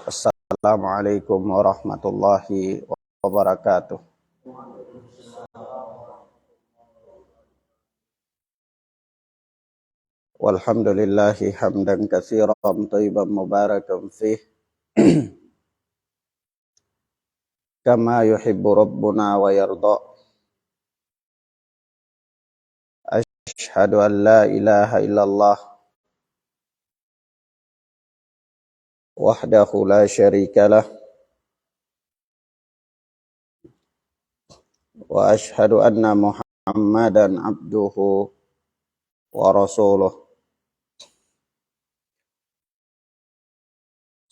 Assalamualaikum warahmatullahi wabarakatuh. Walhamdulillahi hamdan katsiran thayyiban mubarakan fih kama yuhibbu rabbuna wa yarda. Asyhadu an la ilaha illallah wahdahu la syarika lah wa asyhadu anna Muhammadan abduhu wa rasuluh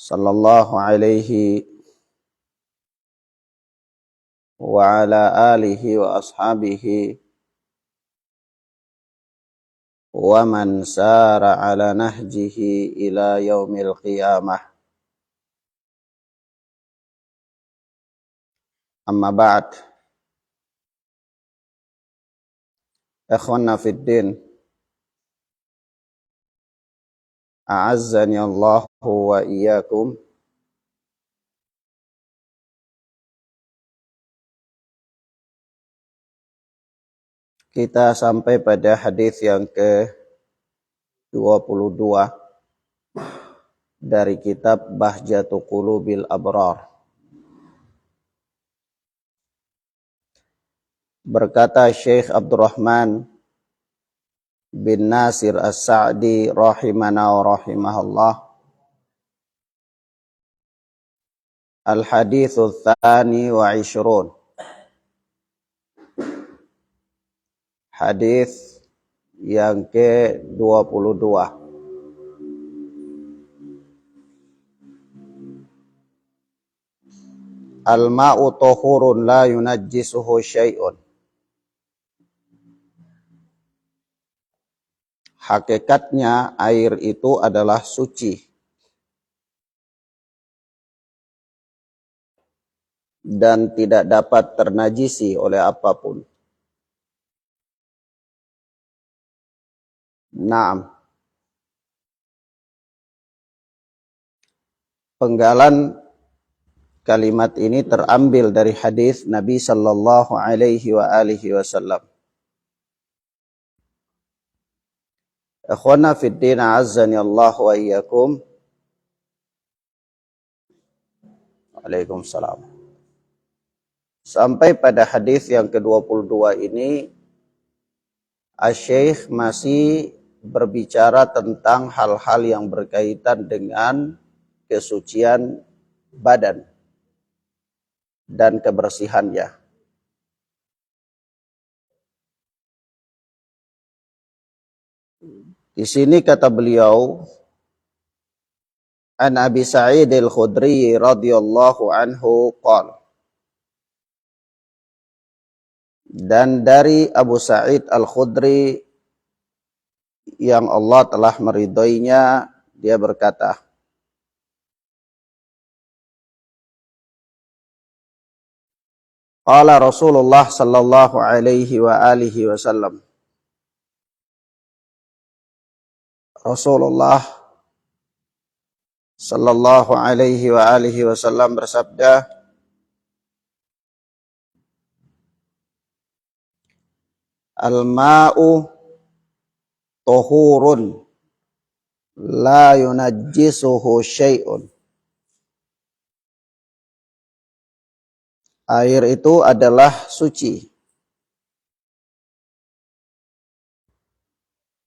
sallallahu alaihi wa ala alihi wa ashabihi wa man sara ala nahjihi ila yaumil qiyamah. Amma ba'd. Ikhwanna fid din, a'azzani Allahu wa iyyakum. Kita sampai pada hadis yang ke-22 dari kitab Bahjatu Qulubil Abrar. Berkata Syekh Abdurrahman bin Nasir As-Sa'di rahimana wa rahimahullah, Al-hadithu tsani wa ishrun. Hadis yang ke-22. Al-ma'u tahurun la yunajjisuhu syai'un. Hakikatnya air itu adalah suci dan tidak dapat ternajisi oleh apapun. Naam. Penggalan kalimat ini terambil dari hadis Nabi sallallahu alaihi wa alihi wasallam. Ikhwana fid din, azzani Allah wa iyyakum. Waalaikumsalam. Sampai pada hadis yang ke-22 ini, Asy-Syaikh masih berbicara tentang hal-hal yang berkaitan dengan kesucian badan dan kebersihannya. Di sini kata beliau, An Abi Sa'id Al-Khudri radhiyallahu anhu qala, dan dari Abu Sa'id Al-Khudri yang Allah telah meridhoinya, dia berkata, qala Rasulullah sallallahu alaihi wa alihi wasallam. Rasulullah sallallahu alaihi wa alihi wasallam bersabda, al-ma'u tahurun la yunajjisuhu syai'un. Air itu adalah suci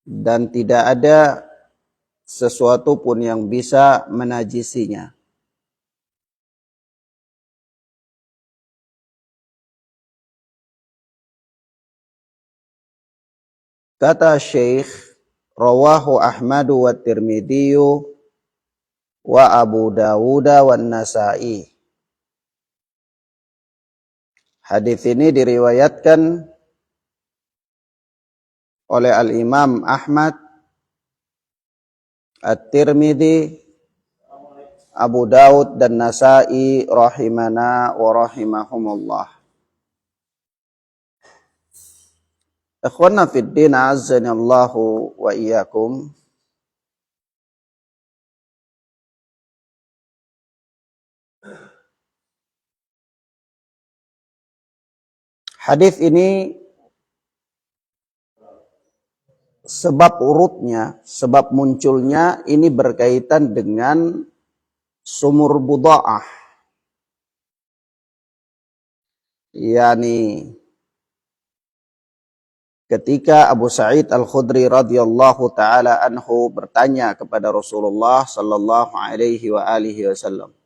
dan tidak ada sesuatu pun yang bisa menajisinya. Kata Syekh, rawahu Ahmadu wa Tirmidhiyu wa Abu Dawud wa Nasa'i. Hadis ini diriwayatkan oleh Al-Imam Ahmad, At-Tirmidzi, Abu Daud dan Nasa'i rahimana wa rahimahumullah. Ikhwana fid din, azzanallahu wa iyyakum. Hadis ini sebab urutnya, sebab munculnya ini berkaitan dengan sumur buda'ah. Yani ketika Abu Sa'id Al-Khudri radhiyallahu taala anhu bertanya kepada Rasulullah sallallahu alaihi wa alihi wasallam.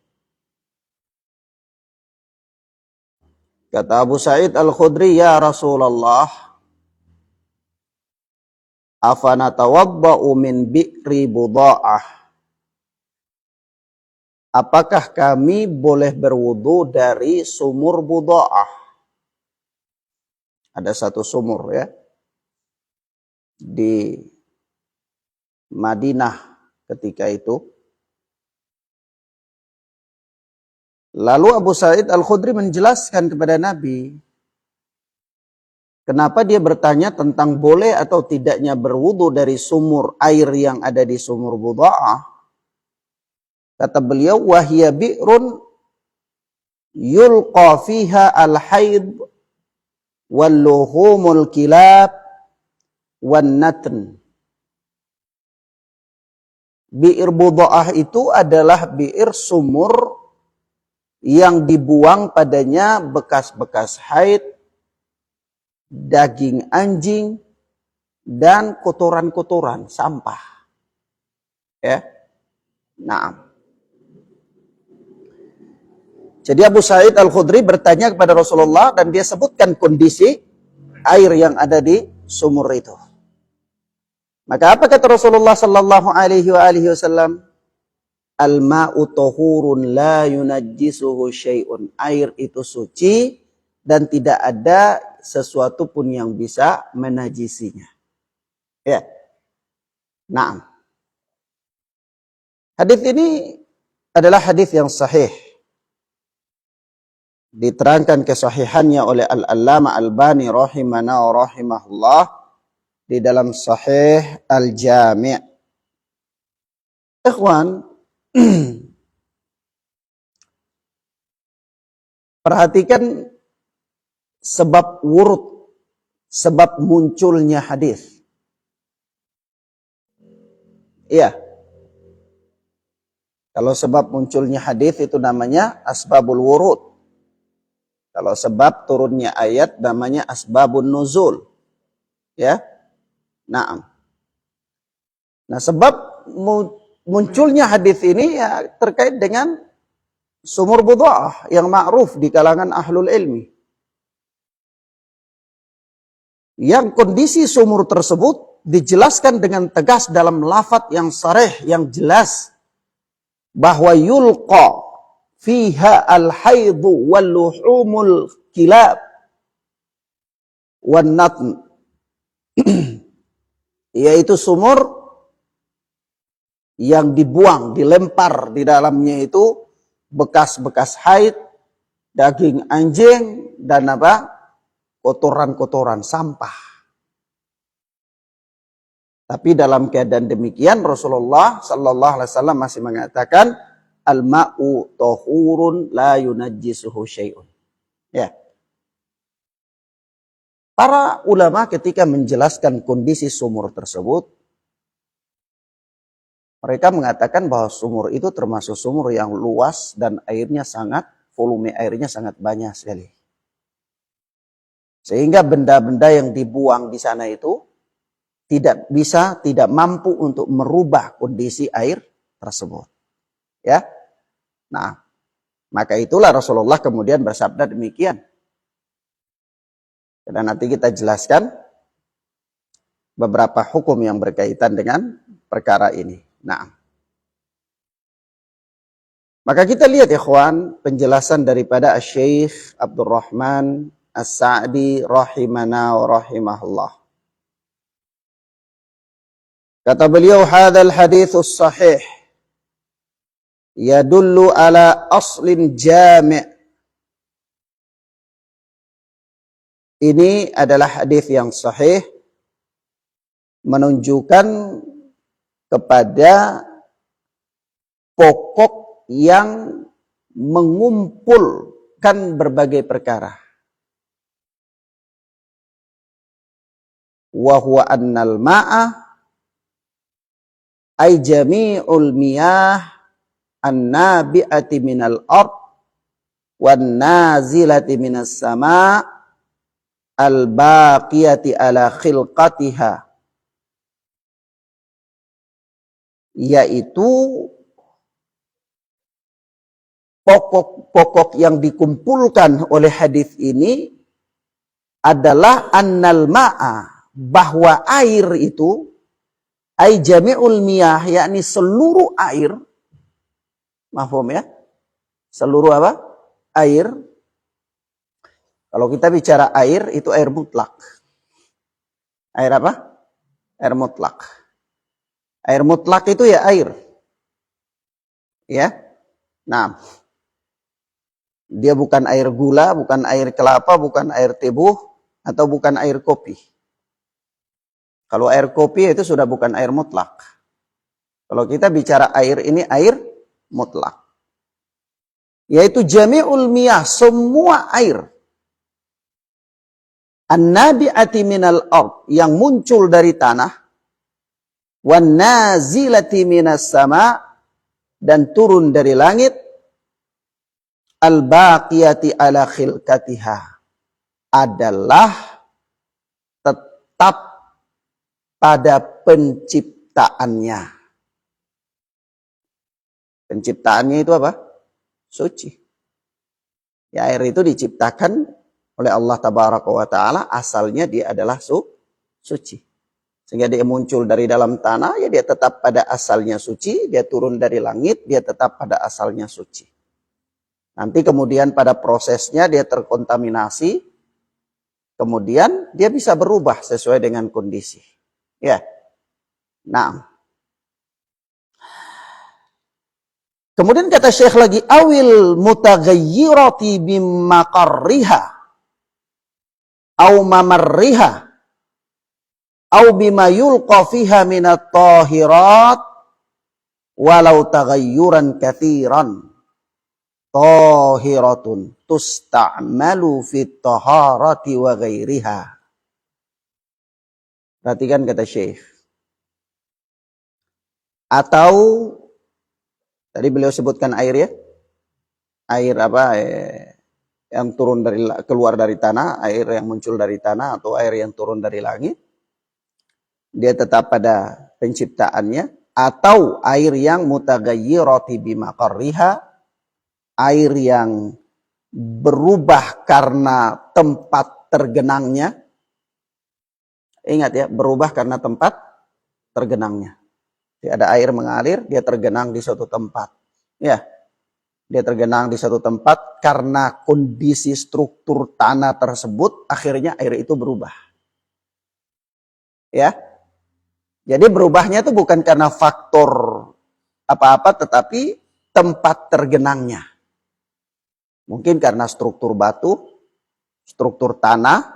Kata Abu Sa'id Al-Khudri, "Ya Rasulullah, afanatawadda'u min bi'ri buda'ah?" Apakah kami boleh berwudu dari sumur buda'ah? Ada satu sumur ya di Madinah ketika itu. Lalu Abu Sa'id Al-Khudri menjelaskan kepada Nabi, kenapa dia bertanya tentang boleh atau tidaknya berwudu dari sumur air yang ada di sumur buda'ah. Kata beliau, wahya bi'run yulqa fiha al-haid wal luhumul kilab wan natn. Bi'ir buda'ah itu adalah bi'ir sumur yang dibuang padanya bekas-bekas haid, daging anjing, dan kotoran-kotoran, sampah. Ya. Nah. Jadi Abu Sa'id Al-Khudri bertanya kepada Rasulullah dan dia sebutkan kondisi air yang ada di sumur itu. Maka apa kata Rasulullah sallallahu alaihi wasallam? Al-ma'u tahurun la yunajjisuhu syai'un. Air itu suci dan tidak ada sesuatu pun yang bisa menajisinya. Ya. Nah. Hadis ini adalah hadis yang sahih. Diterangkan kesahihannya oleh Al-Allamah Albani rahimana wa rahimahullah di dalam Sahih Al-Jami'. Ikhwan, perhatikan sebab wurud, sebab munculnya hadis. Iya. Kalau sebab munculnya hadis itu namanya asbabul wurud. Kalau sebab turunnya ayat namanya asbabun nuzul. Ya. Nah, sebab munculnya hadis ini ya terkait dengan sumur buda'ah yang ma'ruf di kalangan ahlul ilmi. Yang kondisi sumur tersebut dijelaskan dengan tegas dalam lafaz yang sarih, yang jelas. Bahwa yulqa fiha al-haidu wal-luhumul kilab wan natn. Yaitu sumur yang dibuang, dilempar di dalamnya itu bekas-bekas haid, daging anjing, dan apa? Kotoran-kotoran, sampah. Tapi dalam keadaan demikian Rasulullah sallallahu alaihi wasallam masih mengatakan al-ma'u tahurun la yunajjisuhu syai'un. Ya. Para ulama ketika menjelaskan kondisi sumur tersebut, mereka mengatakan bahwa sumur itu termasuk sumur yang luas dan volume airnya sangat banyak sekali. Sehingga benda-benda yang dibuang di sana itu tidak mampu untuk merubah kondisi air tersebut. Ya. Nah, maka itulah Rasulullah kemudian bersabda demikian. Dan nanti kita jelaskan beberapa hukum yang berkaitan dengan perkara ini. Nah, maka kita lihat ikhwan penjelasan daripada Syekh Abdurrahman As-Sa'di rahimana wa rahimahullah. Kata beliau, hadzal haditsus sahih yadullu ala aslin jami'. Ini adalah hadis yang sahih menunjukkan kepada pokok yang mengumpulkan berbagai perkara. wa huwa annal ma'a ay jami'ul miyah an-nabi'ati minal ard wan nazilati minas sama' al-baqiyati ala khilqatiha, yaitu pokok-pokok yang dikumpulkan oleh hadis ini adalah annal ma'a, bahwa air itu ay jami'ul miyah, yakni seluruh air. Mahfum ya? Seluruh apa? Air. Kalau kita bicara air, itu air mutlak. Air apa? Air mutlak. Air mutlak itu ya air. Ya. Nah, dia bukan air gula, bukan air kelapa, bukan air tebu, atau bukan air kopi. Kalau air kopi itu sudah bukan air mutlak. Kalau kita bicara air, ini air mutlak. Yaitu jami'ul miyah, semua air. An-nabi'ati minal ard, yang muncul dari tanah. Wan nazilati minas sama', dan turun dari langit. Al-baqiyati ala khilqatiha, adalah tetap pada penciptaannya. Penciptaannya itu apa? Suci. Ya, air itu diciptakan oleh Allah Tabaraka wa Ta'ala, asalnya dia adalah suci. Sehingga dia muncul dari dalam tanah, ya dia tetap pada asalnya suci. Dia turun dari langit, dia tetap pada asalnya suci. Nanti kemudian pada prosesnya dia terkontaminasi, kemudian dia bisa berubah sesuai dengan kondisi. Ya. Nah. Kemudian kata Syekh lagi, awil mutaghayyirati bimaqarriha au mamarriha au bima yulqa fiha minat tahirat walau taghayyuran katsiran tahiratun tusta'malu fit taharati wa ghairiha. Perhatikan kata Syekh. Atau tadi beliau sebutkan air ya. Air apa? Yang turun keluar dari tanah, air yang muncul dari tanah atau air yang turun dari langit. Dia tetap pada penciptaannya, atau air yang mutaghayyirati bimaqarriha, air yang berubah karena tempat tergenangnya. Ingat ya, berubah karena tempat tergenangnya. Ada air mengalir, dia tergenang di suatu tempat. Ya, dia tergenang di suatu tempat karena kondisi struktur tanah tersebut, akhirnya air itu berubah. Ya, jadi berubahnya itu bukan karena faktor apa-apa, tetapi tempat tergenangnya. Mungkin karena struktur batu, struktur tanah,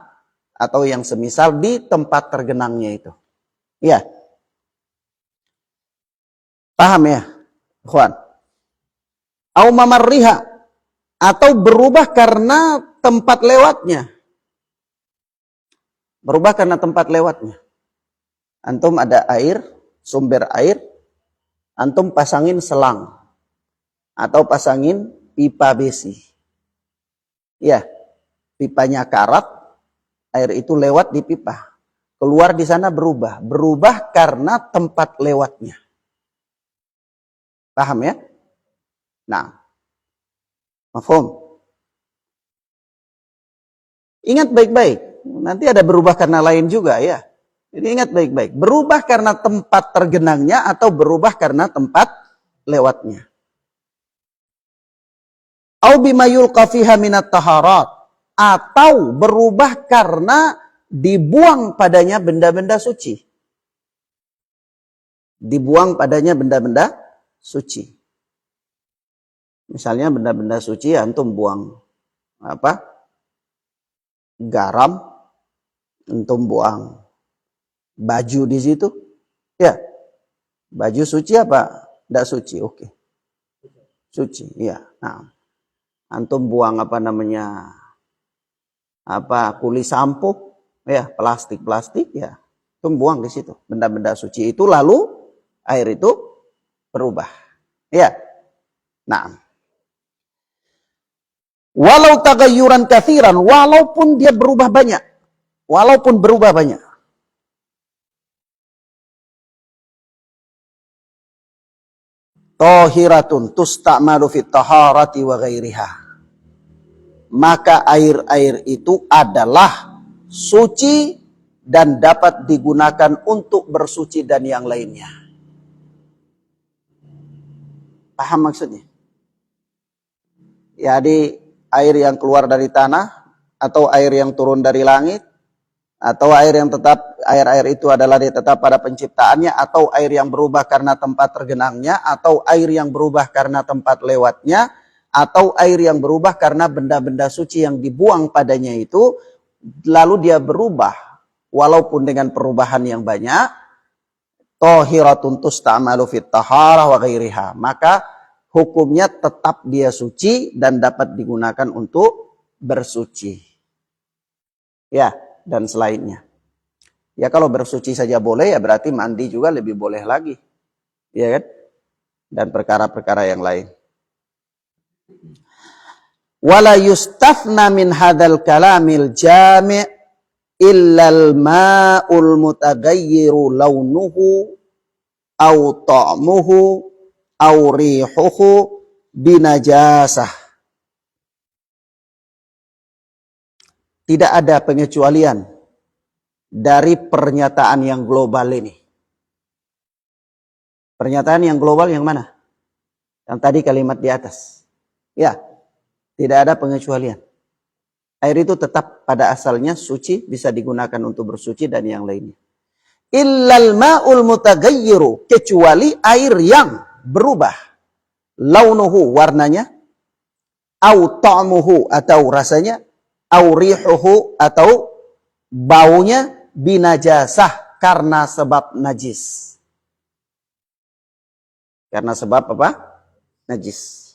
atau yang semisal di tempat tergenangnya itu. Ya. Paham ya, ikhwan? Au mamarriha, atau berubah karena tempat lewatnya. Berubah karena tempat lewatnya. Antum ada air, sumber air, antum pasangin selang atau pasangin pipa besi. Ya, pipanya karat, air itu lewat di pipa. Keluar di sana berubah. Berubah karena tempat lewatnya. Paham ya? Nah, mafhum. Ingat baik-baik. Nanti ada berubah karena lain juga ya. Jadi ingat baik-baik. Berubah karena tempat tergenangnya atau berubah karena tempat lewatnya. Au bima yulqa fiha minat taharat, atau berubah karena dibuang padanya benda-benda suci. Dibuang padanya benda-benda suci. Misalnya benda-benda suci, antum buang apa? Garam, antum buang baju di situ. Ya. Baju suci apa? Tidak suci, oke. Suci, ya. Nah, antum buang apa namanya? Apa kulit sampo, ya, plastik ya. Itu buang di situ. Benda-benda suci itu lalu air itu berubah. Ya. Nah. Walau tagayyuran katsiran, walaupun dia berubah banyak. Walaupun berubah banyak. Tahiratun tusta'malu fit taharati wa ghairiha. Maka air-air itu adalah suci dan dapat digunakan untuk bersuci dan yang lainnya. Paham maksudnya? Jadi air yang keluar dari tanah, atau air yang turun dari langit, atau air yang tetap, air-air itu adalah dia tetap pada penciptaannya, atau air yang berubah karena tempat tergenangnya, atau air yang berubah karena tempat lewatnya, atau air yang berubah karena benda-benda suci yang dibuang padanya itu, lalu dia berubah, walaupun dengan perubahan yang banyak, tahiratun tusta'malu fit taharah wa ghairiha. Maka hukumnya tetap dia suci dan dapat digunakan untuk bersuci. Ya, dan selainnya. Ya kalau bersuci saja boleh, ya berarti mandi juga lebih boleh lagi. Ya kan? Dan perkara-perkara yang lain. Wala yustafna min hadzal kalamil jami' illal ma'ul mutagayyiru launuhu au ta'muhu au rihuhu binajasah. Tidak ada pengecualian dari pernyataan yang global ini. Pernyataan yang global yang mana? Yang tadi kalimat di atas. Ya, tidak ada pengecualian. Air itu tetap pada asalnya suci, bisa digunakan untuk bersuci dan yang lainnya. Illal ma'ul mutagayyiru, kecuali air yang berubah. Launuhu, warnanya. Au ta'muhu, atau rasanya. Au rihuhu, atau baunya. Binajasah, karena sebab najis. Karena sebab apa? Najis.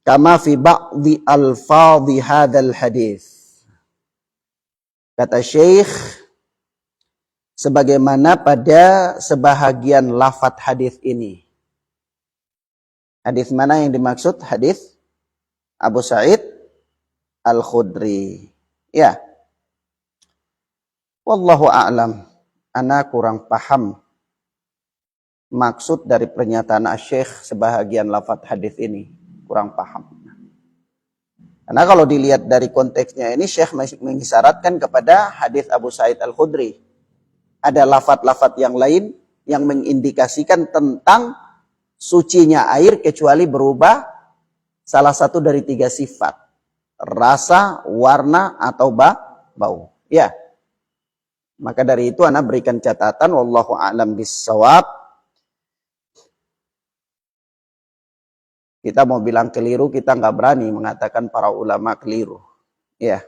Kama fi ba'di alfadhi hadzal hadis. Kata Syekh, sebagaimana pada sebahagian lafadz hadis ini. Hadis mana yang dimaksud? Hadis Abu Sa'id Al-Khudri. Ya. Wallahu a'lam. Ana kurang paham maksud dari pernyataan Syekh sebahagian lafadz hadis ini. Kurang paham. Karena kalau dilihat dari konteksnya ini, Syekh masih mengisyaratkan kepada hadis Abu Sa'id Al-Khudri. Ada lafadz-lafadz yang lain yang mengindikasikan tentang sucinya air kecuali berubah salah satu dari 3 sifat. Rasa, warna, atau bau. Ya. Maka dari itu ana berikan catatan, wallahu a'lam bissawab. Kita mau bilang keliru, kita nggak berani mengatakan para ulama keliru. Ya.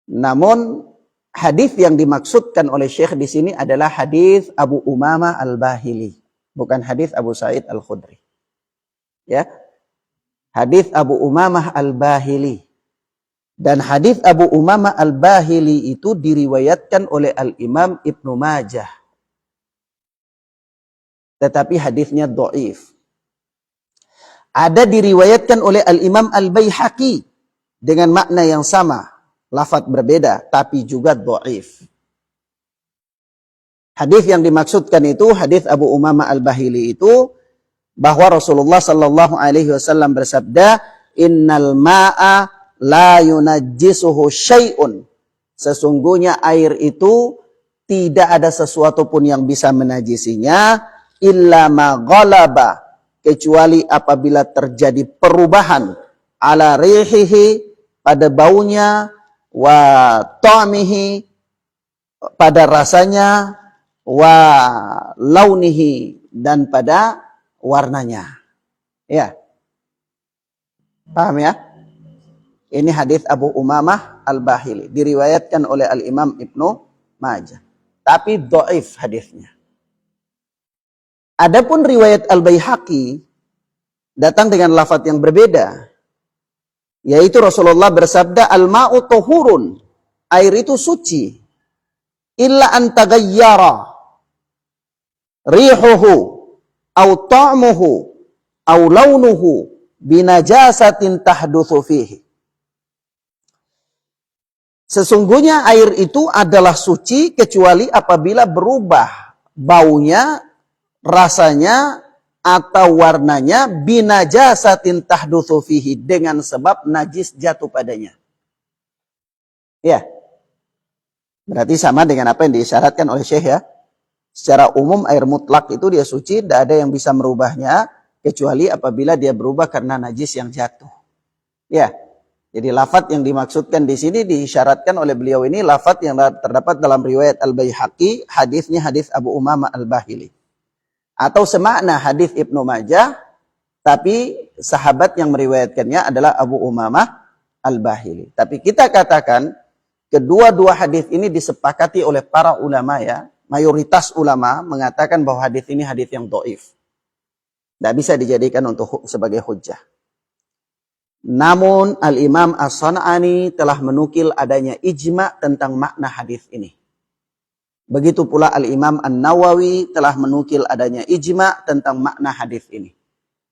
Namun hadis yang dimaksudkan oleh Syekh di sini adalah hadis Abu Umamah Al-Bahili, bukan hadis Abu Sa'id Al-Khudri. Ya. Hadis Abu Umamah Al-Bahili. Dan hadis Abu Umamah Al-Bahili itu diriwayatkan oleh Al-Imam Ibnu Majah. Tetapi hadisnya dhaif. Ada diriwayatkan oleh Al-Imam Al-Baihaqi dengan makna yang sama, lafadz berbeda, tapi juga dhaif. Hadis yang dimaksudkan itu, hadis Abu Umamah Al-Bahili itu, bahwa Rasulullah sallallahu alaihi wasallam bersabda, "Innal ma'a la yunajjisuhu syai'un." Sesungguhnya air itu tidak ada sesuatu pun yang bisa menajisinya, illa ma ghalaba, kecuali apabila terjadi perubahan ala rihihi, pada baunya, wa ta'mihi, pada rasanya, wa launihi, dan pada warnanya. Ya. Paham ya? Ini hadis Abu Umamah Al-Bahili, diriwayatkan oleh Al-Imam Ibnu Majah. Tapi dhaif hadisnya. Adapun riwayat Al-Baihaqi datang dengan lafadz yang berbeda. Yaitu Rasulullah bersabda, "Al-ma'u tuhurun." air itu suci. Illa an taghayyara rihuhu au ta'muhu au launuhu binajasatin tahdutsu fihi. Sesungguhnya air itu adalah suci kecuali apabila berubah baunya, rasanya, atau warnanya binajasatin tahdutsu fihi, dengan sebab najis jatuh padanya. Ya. Berarti sama dengan apa yang diisyaratkan oleh Syekh ya. Secara umum air mutlak itu dia suci, tidak ada yang bisa merubahnya kecuali apabila dia berubah karena najis yang jatuh. Ya. Jadi lafaz yang dimaksudkan di sini diisyaratkan oleh beliau ini lafaz yang terdapat dalam riwayat Al-Baihaqi, hadisnya hadis Abu Umamah Al-Bahili. Atau semakna hadis Ibnu Majah, tapi sahabat yang meriwayatkannya adalah Abu Umamah Al-Bahili. Tapi kita katakan kedua-dua hadis ini disepakati oleh para ulama ya. Mayoritas ulama mengatakan bahwa hadis ini hadis yang dhaif. Tidak bisa dijadikan untuk sebagai hujjah. Namun Al-Imam As-San'ani telah menukil adanya ijma' tentang makna hadis ini. Begitu pula Al-Imam An-Nawawi telah menukil adanya ijma' tentang makna hadis ini.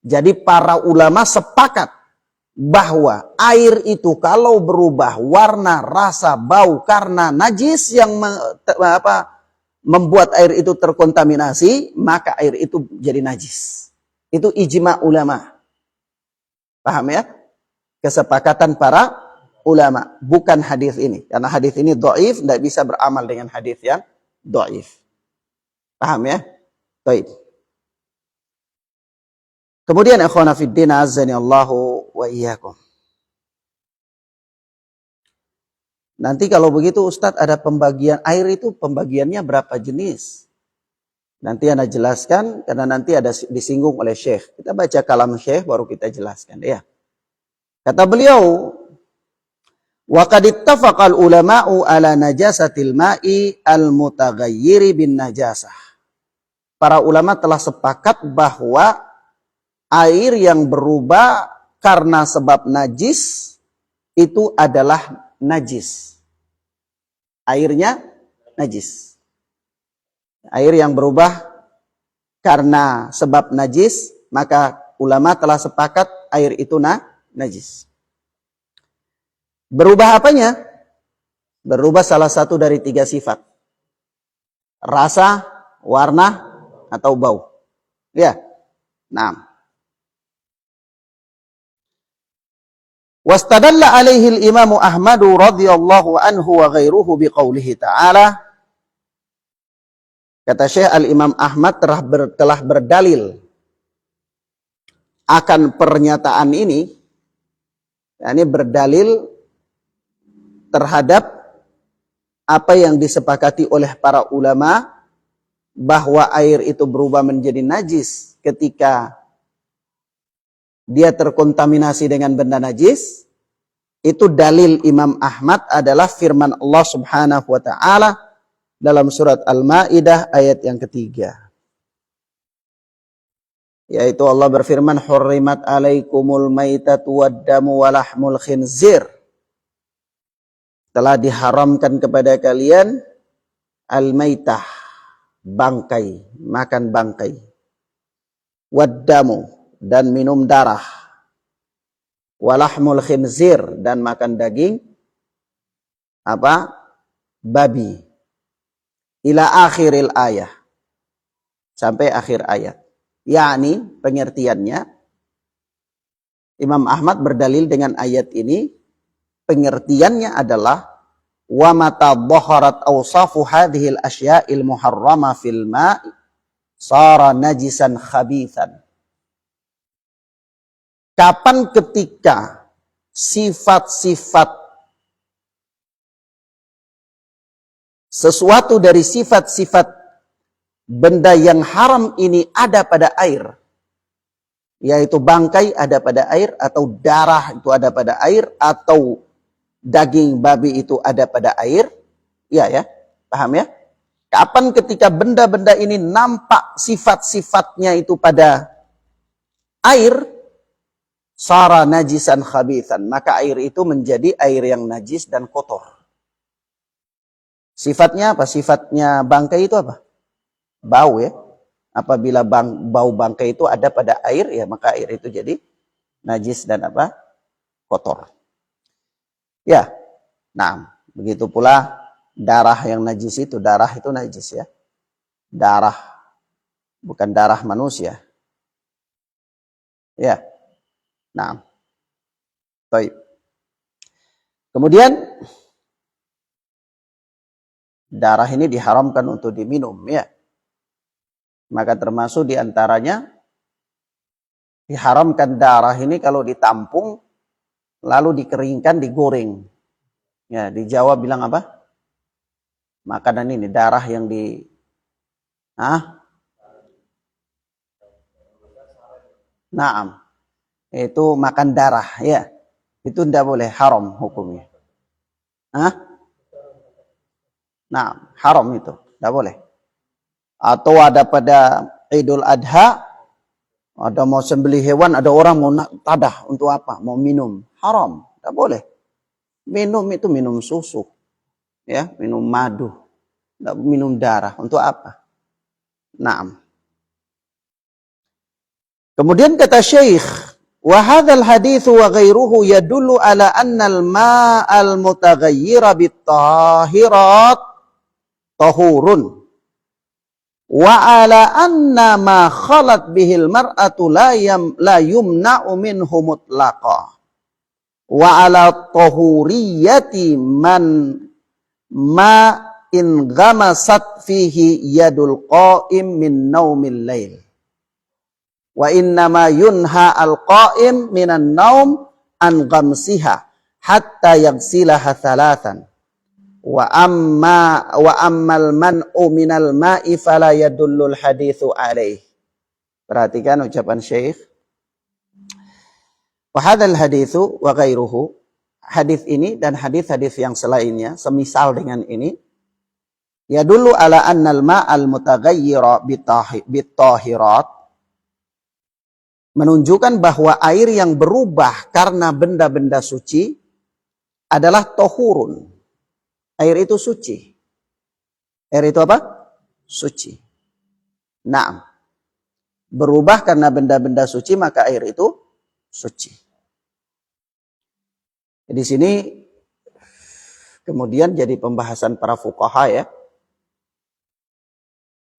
Jadi para ulama sepakat bahwa air itu kalau berubah warna, rasa, bau karena najis yang membuat air itu terkontaminasi, maka air itu jadi najis. Itu ijma' ulama. Paham ya? Kesepakatan para ulama, bukan hadis ini. Karena hadis ini dhaif, tidak bisa beramal dengan hadis yang dhaif. Paham ya? Baik. Kemudian ikhwana fid din azzani Allahu wa iyyakum. Nanti kalau begitu Ustadz ada pembagian air itu pembagiannya berapa jenis? Nanti Anda jelaskan karena nanti ada disinggung oleh Syekh. Kita baca kalam Syekh baru kita jelaskan ya. Kata beliau, wa qad ittafaqal ulama'u ala najasatil ma'i al-mutaghayyiri bin najasah. Para ulama telah sepakat bahwa air yang berubah karena sebab najis itu adalah najis. Airnya najis. Air yang berubah karena sebab najis, maka ulama telah sepakat air itu najis. Berubah apanya? Berubah salah satu dari 3 sifat. Rasa, warna, atau bau. Ya. Nah. Wastadalla alaihi al-Imam Ahmad radhiyallahu anhu wa ghairuhu biqaulihi ta'ala. Kata Syekh Al-Imam Ahmad telah berdalil akan pernyataan ini. Ini berdalil terhadap apa yang disepakati oleh para ulama bahwa air itu berubah menjadi najis ketika dia terkontaminasi dengan benda najis. Itu dalil Imam Ahmad adalah firman Allah Subhanahu wa taala dalam surat Al-Maidah ayat yang ketiga. Yaitu Allah berfirman, hurrimat alaikumul maitatu waddamu walahmul khinzir. Telah diharamkan kepada kalian al-maitah, bangkai, makan bangkai. Waddamu, dan minum darah. Walahmul khinzir, dan makan daging babi. Ila akhiril ayah. Sampai akhir ayat. Yakni pengertiannya, Imam Ahmad berdalil dengan ayat ini, pengertiannya adalah wa mata dhaharat awsafu hadhil asya'il muharrama fil ma'i sara najisan khabithan. Kapan ketika sifat-sifat sesuatu dari sifat-sifat benda yang haram ini ada pada air, yaitu bangkai ada pada air, atau darah itu ada pada air, atau daging babi itu ada pada air, ya, paham ya? Kapan ketika benda-benda ini nampak sifat-sifatnya itu pada air, sara najisan khabithan, maka air itu menjadi air yang najis dan kotor. Sifatnya apa? Sifatnya bangkai itu apa? Bau ya. Apabila bau bangkai itu ada pada air, ya maka air itu jadi najis dan apa? Kotor. Ya. Nah, begitu pula darah yang najis itu. Darah itu najis ya. Darah. Bukan darah manusia. Ya. Nah. Baik. Kemudian darah ini diharamkan untuk diminum ya. Maka termasuk diantaranya diharamkan darah ini kalau ditampung lalu dikeringkan, digoreng. Ya, di Jawa bilang apa? Makanan ini darah yang Naam. Itu makan darah ya. Itu tidak boleh, haram hukumnya. Nah, haram itu, tidak boleh. Atau ada pada Idul Adha, ada mau sembelih hewan, ada orang mau tadah untuk apa? Mau minum. Haram, tidak boleh. Minum itu minum susu. Ya, minum madu. Tidak minum darah. Untuk apa? Naam. Kemudian kata Syekh, wa hadzal hadits wa ghairuhu yadullu ala anna al-ma'al mutaghayyira bit-tahirat tahurun. Wa ala anna ma khalat bihil mar'atu la yumna'u minhu mutlaqa. Wa ala tahuriyati ma in ghamasat fihi yadul qa'im min naumil lail. Wa innama yunha al-qa'im minan naum an ghamsiha hatta yaghsilaha thalathan. Wa ammal man'u minal ma'i fala yadullul hadithu alaih. Perhatikan ucapan Syekh. Wa hadzal hadithu wa ghairuhu. Hadis ini dan hadis-hadis yang selainnya semisal dengan ini yadullu ala annal ma'al mutaghayyira bitahirat, menunjukkan bahwa air yang berubah karena benda-benda suci adalah tahurun. Air itu suci. Air itu apa? Suci. Naam. Berubah karena benda-benda suci, maka air itu suci. Di sini kemudian jadi pembahasan para fuqaha ya.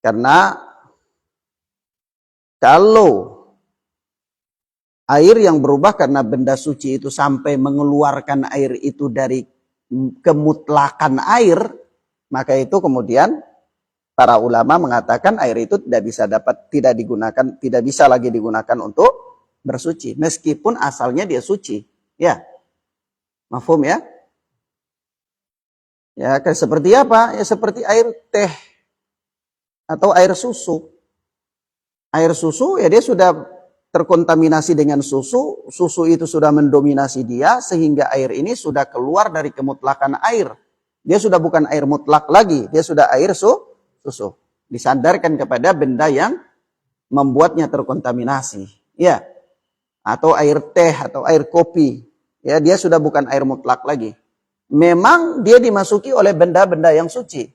Karena kalau air yang berubah karena benda suci itu sampai mengeluarkan air itu dari kemutlakan air, maka itu kemudian para ulama mengatakan air itu tidak bisa lagi digunakan untuk bersuci meskipun asalnya dia suci. Ya. Mafhum ya? Ya, seperti apa? Ya seperti air teh atau air susu. Air susu ya dia sudah terkontaminasi dengan susu, susu itu sudah mendominasi dia sehingga air ini sudah keluar dari kemutlakan air. Dia sudah bukan air mutlak lagi, dia sudah air susu. Disandarkan kepada benda yang membuatnya terkontaminasi. Ya. Atau air teh atau air kopi. Ya, dia sudah bukan air mutlak lagi. Memang dia dimasuki oleh benda-benda yang suci.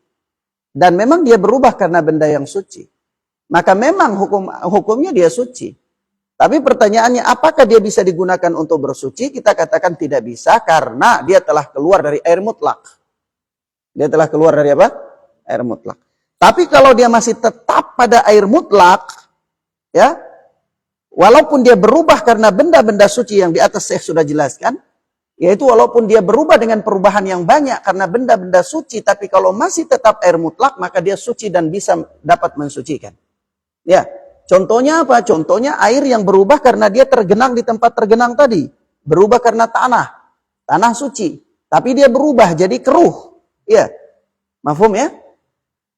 Dan memang dia berubah karena benda yang suci. Maka memang hukumnya dia suci. Tapi pertanyaannya apakah dia bisa digunakan untuk bersuci? Kita katakan tidak bisa karena dia telah keluar dari air mutlak. Dia telah keluar dari apa? Air mutlak. Tapi kalau dia masih tetap pada air mutlak, ya, walaupun dia berubah karena benda-benda suci yang di atas saya sudah jelaskan, yaitu walaupun dia berubah dengan perubahan yang banyak karena benda-benda suci, tapi kalau masih tetap air mutlak, maka dia suci dan bisa dapat mensucikan. Ya. Contohnya apa? Contohnya air yang berubah karena dia tergenang di tempat tergenang tadi. Berubah karena tanah suci. Tapi dia berubah jadi keruh. Ya, mafhum ya?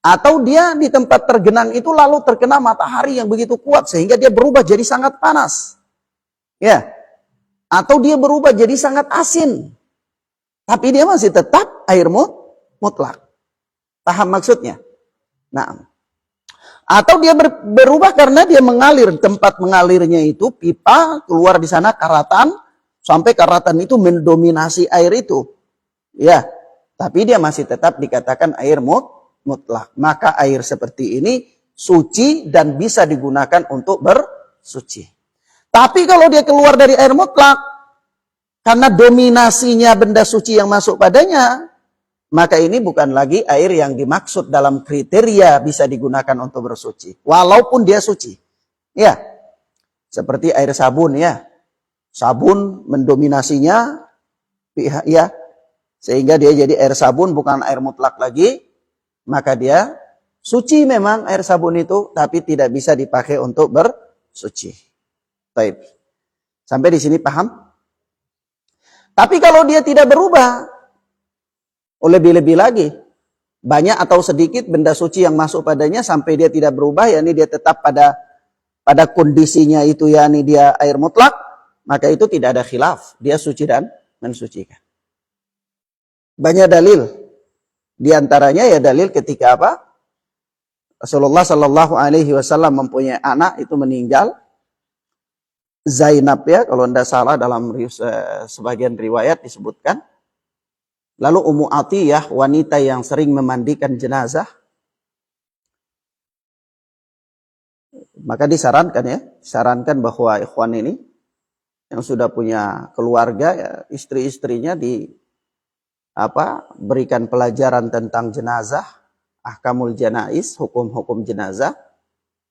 Atau dia di tempat tergenang itu lalu terkena matahari yang begitu kuat sehingga dia berubah jadi sangat panas. Ya, atau dia berubah jadi sangat asin. Tapi dia masih tetap air mutlak. Paham maksudnya? Nah. Atau dia berubah karena dia mengalir, tempat mengalirnya itu pipa, keluar di sana karatan, sampai karatan itu mendominasi air itu. Ya, Tapi dia masih tetap dikatakan air mutlak. Maka air seperti ini suci dan bisa digunakan untuk bersuci. Tapi kalau dia keluar dari air mutlak, karena dominasinya benda suci yang masuk padanya, maka ini bukan lagi air yang dimaksud dalam kriteria bisa digunakan untuk bersuci. Walaupun dia suci. Ya, seperti air sabun ya. Sabun mendominasinya, ya, sehingga dia jadi air sabun bukan air mutlak lagi. Maka dia suci memang air sabun itu, tapi tidak bisa dipakai untuk bersuci. Baik. Sampai di sini paham? Tapi kalau dia tidak berubah, lebih-lebih lagi, banyak atau sedikit benda suci yang masuk padanya sampai dia tidak berubah, yakni dia tetap pada kondisinya itu, yakni dia air mutlak, maka itu tidak ada khilaf, dia suci dan mensucikan. Banyak dalil, di antaranya ya dalil ketika apa? Rasulullah Shallallahu Alaihi Wasallam mempunyai anak itu meninggal, Zainab ya, kalau tidak salah dalam sebagian riwayat disebutkan. Lalu Ummu Atiyah, wanita yang sering memandikan jenazah, maka disarankan bahwa ikhwan ini yang sudah punya keluarga, ya, istri-istrinya berikan pelajaran tentang jenazah, ahkamul janaiz, hukum-hukum jenazah,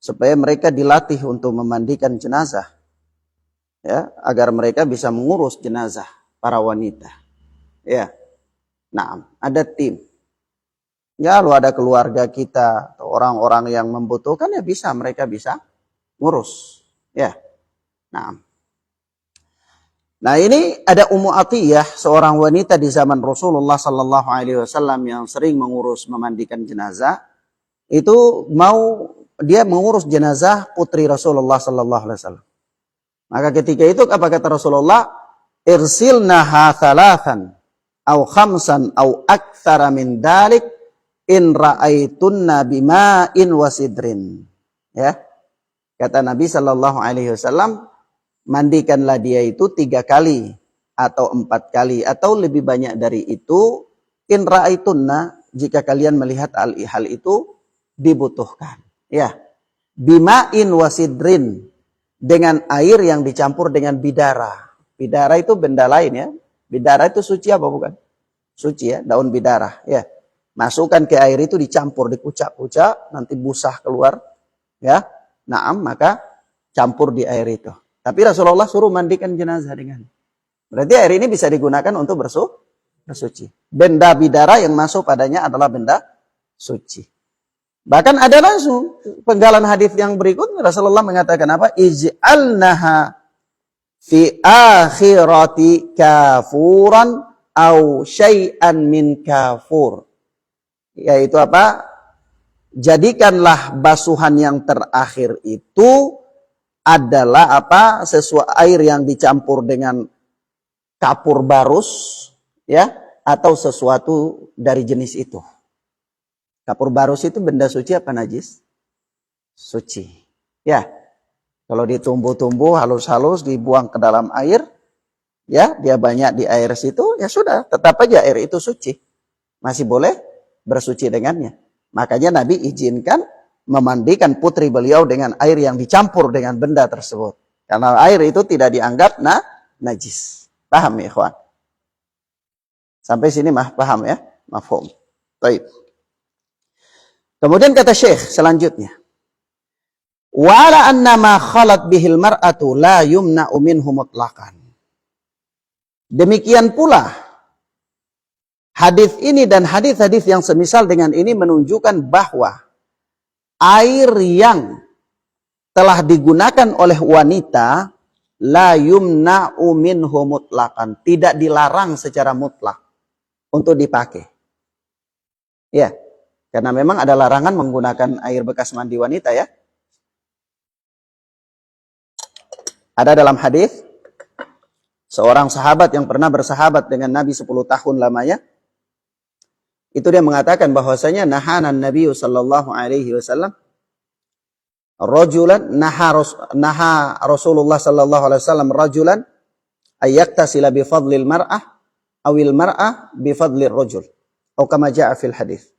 supaya mereka dilatih untuk memandikan jenazah, ya, agar mereka bisa mengurus jenazah para wanita, ya. Nah, ada tim. Ya, kalau ada keluarga kita atau orang-orang yang membutuhkan, ya mereka bisa ngurus. Ya. Nah, ini ada Ummu Atiyah, seorang wanita di zaman Rasulullah Sallallahu Alaihi Wasallam yang sering memandikan jenazah. Itu dia mengurus jenazah putri Rasulullah Sallallahu Alaihi Wasallam. Maka ketika itu apa kata Rasulullah? Irsilnaha thalathan au khamsan au aktsara min dalik in ra'aitunna bima'in wasidrin. Ya. Kata Nabi Sallallahu Alaihi Wasallam, mandikanlah dia itu 3 kali atau 4 kali atau lebih banyak dari itu, in ra'aitunna, jika kalian melihat hal itu dibutuhkan. Ya. Bima'in wasidrin, dengan air yang dicampur dengan bidara. Bidara itu benda lain ya. Bidara itu suci apa bukan? Suci ya, daun bidara ya. Masukkan ke air itu, dicampur, dikucak-kucak, nanti busah keluar ya. Naam, maka campur di air itu. Tapi Rasulullah suruh mandikan jenazah dengan. Berarti air ini bisa digunakan untuk bersuci. Benda bidara yang masuk padanya adalah benda suci. Bahkan ada langsung penggalan hadis yang berikut, Rasulullah mengatakan apa? Ij'alnaha fi akhirati kafuran au syai'an min kafur. Yaitu apa? Jadikanlah basuhan yang terakhir itu adalah apa? Sesuatu air yang dicampur dengan kapur barus ya, atau sesuatu dari jenis itu. Kapur barus itu benda suci apa najis? Suci. Ya. Kalau ditumbuh-tumbuh halus-halus dibuang ke dalam air, ya, dia banyak di air situ, ya sudah, tetap aja air itu suci. Masih boleh bersuci dengannya. Makanya Nabi izinkan memandikan putri beliau dengan air yang dicampur dengan benda tersebut. Karena air itu tidak dianggap najis. Paham ya, ikhwan? Sampai sini paham ya? Mafhum. Baik. Kemudian kata Syekh selanjutnya, wala anna ma khalat bihil mar'atu la yumna'u minhu mutlaqan. Demikian pula hadis ini dan hadis-hadis yang semisal dengan ini menunjukkan bahwa air yang telah digunakan oleh wanita la yumna'u minhu mutlaqan, tidak dilarang secara mutlak untuk dipakai. Ya. Karena memang ada larangan menggunakan air bekas mandi wanita ya. Ada dalam hadis seorang sahabat yang pernah bersahabat dengan Nabi 10 tahun lamanya. Itu dia mengatakan bahwasanya nahanan Nabi sallallahu alaihi wasallam rajulan naha Rasulullah sallallahu alaihi wasallam rajulan ayaktasila bi fadlil mar'ah awil mar'ah bi fadlir rajul. Atau kama ja'a fil hadis.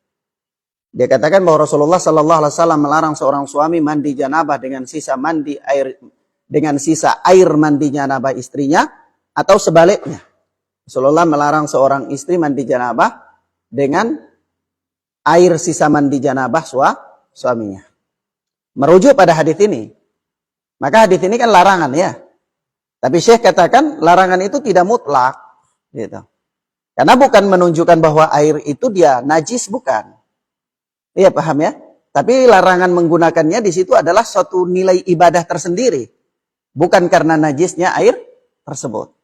Dia katakan bahwa Rasulullah sallallahu alaihi wasallam melarang seorang suami mandi janabah dengan sisa air mandi janabah istrinya, atau sebaliknya. Rasulullah melarang seorang istri mandi janabah dengan air sisa mandi janabah suaminya. Merujuk pada hadis ini. Maka hadis ini kan larangan ya. Tapi Syekh katakan larangan itu tidak mutlak, gitu. Karena bukan menunjukkan bahwa air itu dia najis, bukan. Iya, paham ya? Tapi larangan menggunakannya di situ adalah suatu nilai ibadah tersendiri. Bukan karena najisnya air tersebut.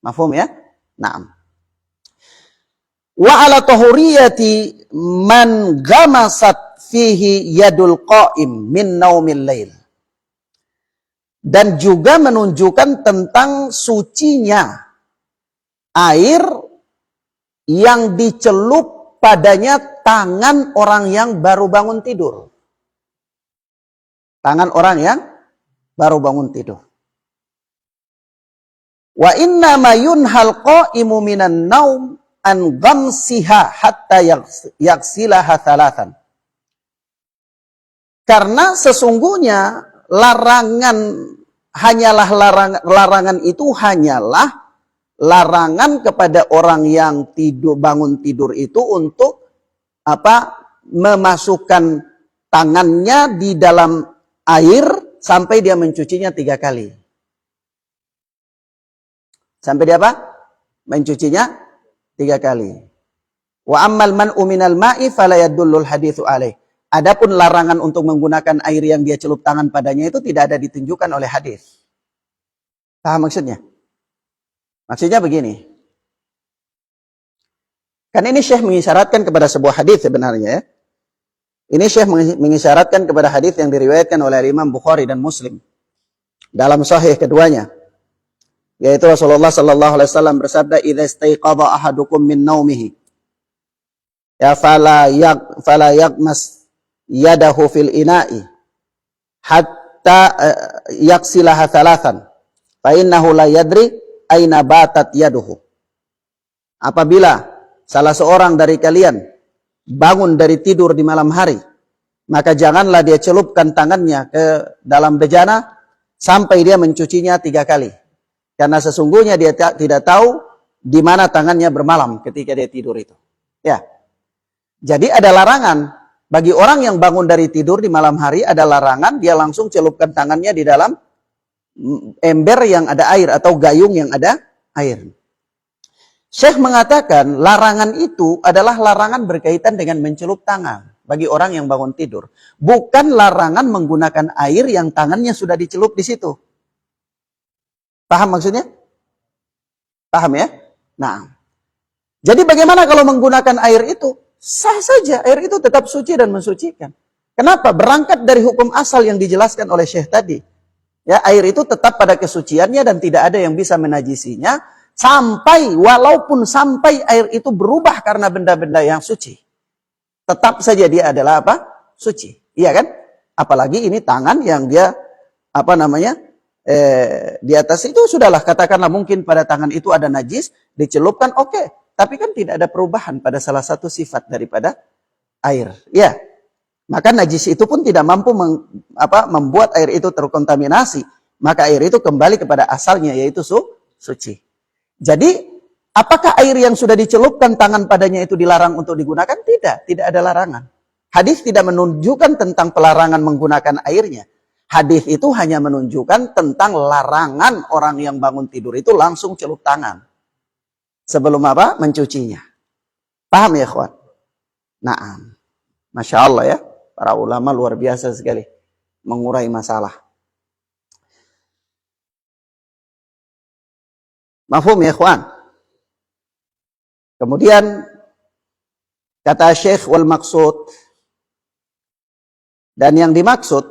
Mafhum ya? Naam. Wa ala tahuriyati man gamasat fihi yadul qa'im min naumil lail. Dan juga menunjukkan tentang sucinya air yang dicelup padanya tangan orang yang baru bangun tidur. Tangan orang yang baru bangun tidur. Wa inna ma yunhal qa'imu minan naum an ghamsiha hatta yaghsilaha thalathan. Karena sesungguhnya larangan itu hanyalah larangan kepada orang yang bangun tidur itu untuk memasukkan tangannya di dalam air sampai dia mencucinya 3 kali. Sampai dia mencucinya 3 kali. Wa ammal man'u minal ma'i fala yadullul haditsu alaih. Adapun larangan untuk menggunakan air yang dia celup tangan padanya itu tidak ada ditunjukkan oleh hadis. Paham maksudnya? Maksudnya begini. Kan ini Syekh mengisyaratkan kepada sebuah hadis sebenarnya ya. Ini Syekh mengisyaratkan kepada hadis yang diriwayatkan oleh Imam Bukhari dan Muslim dalam sahih keduanya. Yaitu Rasulullah sallallahu alaihi wasallam bersabda, "Idza istayqadha ahadukum min naumihi ya fala yaghmas yadahu fil ina'i hatta yaghsilaha thalathan fa innahu la yadri aina batat yaduhu." Apabila salah seorang dari kalian bangun dari tidur di malam hari, maka janganlah dia celupkan tangannya ke dalam bejana sampai dia mencucinya 3 kali. Karena sesungguhnya dia tidak tahu di mana tangannya bermalam ketika dia tidur itu. Ya. Jadi ada larangan bagi orang yang bangun dari tidur di malam hari, ada larangan dia langsung celupkan tangannya di dalam ember yang ada air atau gayung yang ada air. Syekh mengatakan larangan itu adalah larangan berkaitan dengan mencelup tangan bagi orang yang bangun tidur. Bukan larangan menggunakan air yang tangannya sudah dicelup di situ. Paham maksudnya? Paham ya? Nah, jadi bagaimana kalau menggunakan air itu? Sah saja, air itu tetap suci dan mensucikan. Kenapa? Berangkat dari hukum asal yang dijelaskan oleh Syekh tadi. Ya, air itu tetap pada kesuciannya dan tidak ada yang bisa menajisinya. Walaupun sampai air itu berubah karena benda-benda yang suci. Tetap saja dia adalah apa? Suci. Iya kan? Apalagi ini tangan yang dia, di atas itu sudahlah, katakanlah mungkin pada tangan itu ada najis, dicelupkan, oke. Tapi kan tidak ada perubahan pada salah satu sifat daripada air. Ya. Maka najis itu pun tidak mampu membuat air itu terkontaminasi. Maka air itu kembali kepada asalnya, yaitu suci. Jadi, apakah air yang sudah dicelupkan tangan padanya itu dilarang untuk digunakan? Tidak ada larangan. Hadis tidak menunjukkan tentang pelarangan menggunakan airnya. Hadis itu hanya menunjukkan tentang larangan orang yang bangun tidur itu langsung celup tangan. Sebelum mencucinya. Paham ya, ikhwan? Naam. Masya Allah ya. Para ulama luar biasa sekali mengurai masalah. Mafhum ya, ikhwan? Kemudian kata Syekh wal maksud, dan yang dimaksud